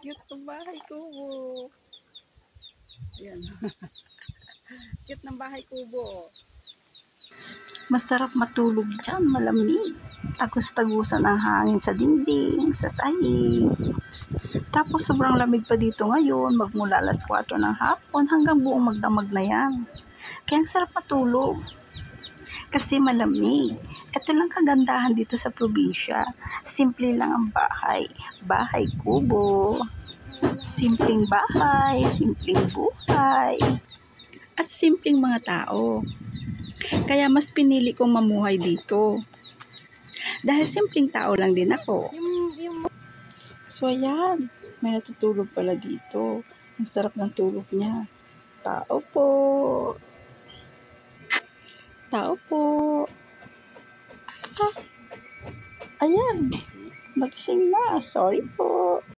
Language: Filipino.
Cute ng bahay kubo. Ayan. Cute ng bahay kubo. Masarap matulog dyan, malamig. Tagos-tagusan ang hangin sa dingding, sa sahig. Tapos sobrang lamig pa dito ngayon, magmula alas 4 ng hapon hanggang buong magdamag na yan. Kaya ang sarap matulog. Kasi malamig. Ito lang kagandahan dito sa probinsya. Simple lang ang bahay. Bahay kubo. Simpleng bahay, simpleng buhay. At simpleng mga tao. Kaya mas pinili kong mamuhay dito. Dahil simpleng tao lang din ako. So ayan, may natutulog pala dito. Ang sarap ng tulog niya. Tao po. Tao po. Ah, ayan. Nagising na. Sorry po.